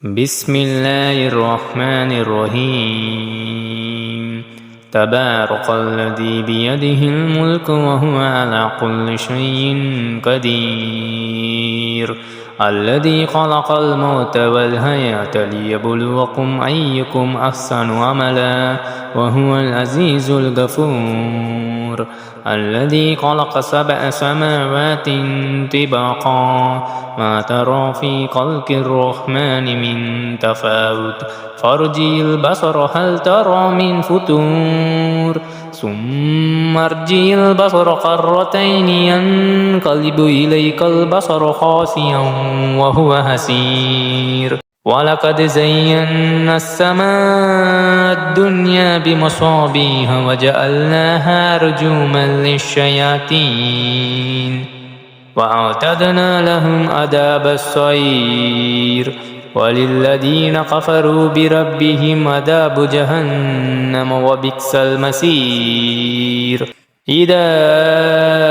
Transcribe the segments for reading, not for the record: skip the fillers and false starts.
بسم الله الرحمن الرحيم تبارك الذي بيده الملك وهو على كل شيء قدير الذي خلق الموت والحياة ليبلوكم أيكم أحسن عملا وهو العزيز الغفور الذي خلق 7 سماوات طباقا ما ترى في خلق الرحمن من تفاوت فارجع البصر هل ترى من فتور ثم ارجع البصر كرتين ينقلب إليك البصر خاسئا وهو حسير ولقد زينا السماء الدنيا بمصابيح وجعلناها رجوما للشياطين وأعتدنا لهم عذاب السعير وللذين كفروا بربهم عذاب جهنم وبئس المصير إذا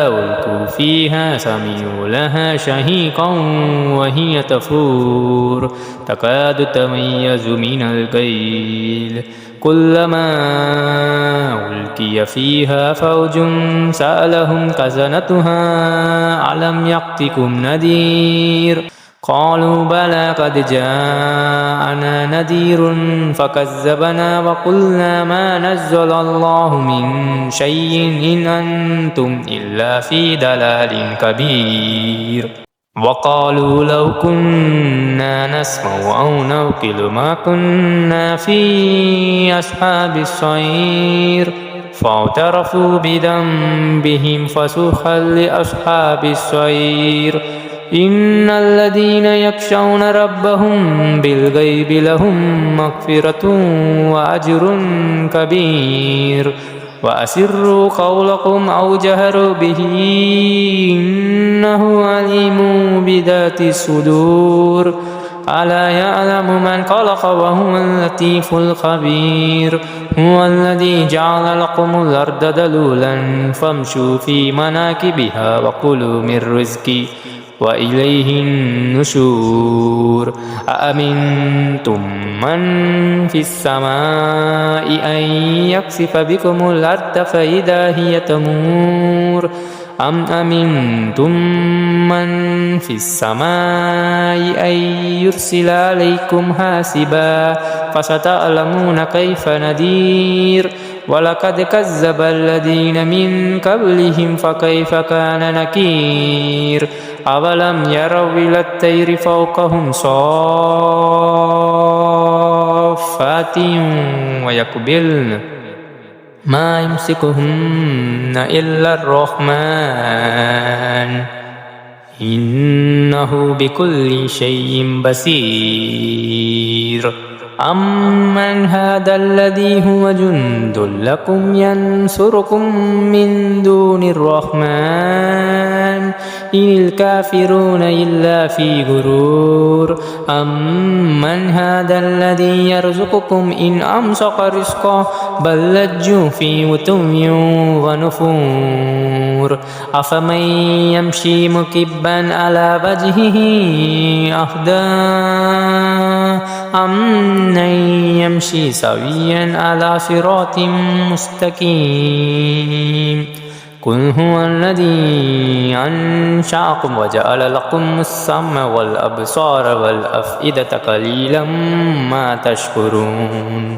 ألقوا فيها سمعوا لها شهيقا وهي تفور تكاد تميز من الغيظ كلما ألقي فيها فوج سألهم خزنتها ألم يأتكم نذير قالوا بلى قد جاءنا نذير فكذبنا وقلنا ما نزل الله من شيء إن أنتم إلا في ضلال كبير وقالوا لو كنا نسمع أو نعقل ما كنا في أصحاب السعير فاعترفوا بذنبهم فسحقا لأصحاب السعير إن الذين يخشون ربهم بالغيب لهم مغفرة وأجر كبير وأسروا قولكم أو جهروا به إنه عليم بذات الصدور ألا يعلم من خلق وهو اللطيف الخبير هو الذي جعل لكم الأرض ذلولا فامشوا في مناكبها وكلوا من رزقه وإليه النشور أأمنتم من في السماء أن يخسف بكم الأرض فإذا هي تمور أم أمنتم من في السماء أن يرسل عليكم حاسبا فستعلمون كيف نذير ولقد كذب الذين من قبلهم فكيف كان نكير أولم يروا إلى الطير فوقهم صافات ويقبلن ما يمسكهن إلا الرحمن إنه بكل شيء بصير أمن هذا الذي هو جند لكم ينصركم من دون الرحمن إن الكافرون إلا في غرور أمن هذا الذي يرزقكم إن أمسك رزقه بل لجوا في عتو ونفور أفمن يمشي مكبا على وجهه أهدى أمن يمشي سويا على صراط مستقيم قل هو الذي أنشأكم وجعل لكم السمع والأبصار والأفئدة قليلا ما تشكرون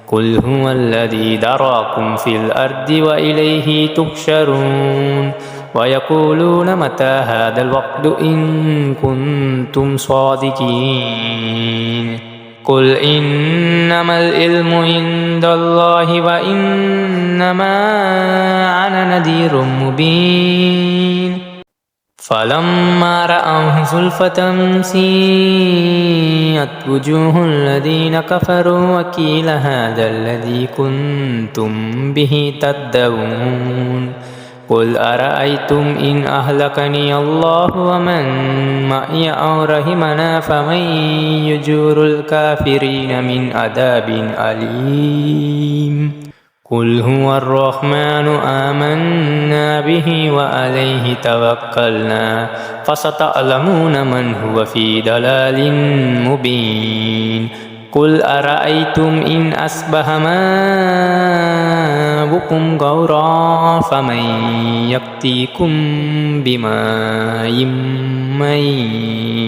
قل هو الذي ذراكم في الأرض وإليه تحشرون ويقولون متى هذا الوقت إن كنتم صادقين قل إنما العلم عند الله وإنما أنا نذير مبين فلما رأوه زلفة سيئت وجوه الذين كفروا وقيل هذا الذي كنتم به تدعون قل أرأيتم إن أهلكني الله ومن معي أو رحمنا فمن يجور الكافرين من عذاب أليم قل هو الرحمن آمنا به وعليه توكلنا فستعلمون من هو في ضلال مبين قل أرأيتم إن أصبح ماؤكم غورا فمن يأتيكم بماء معين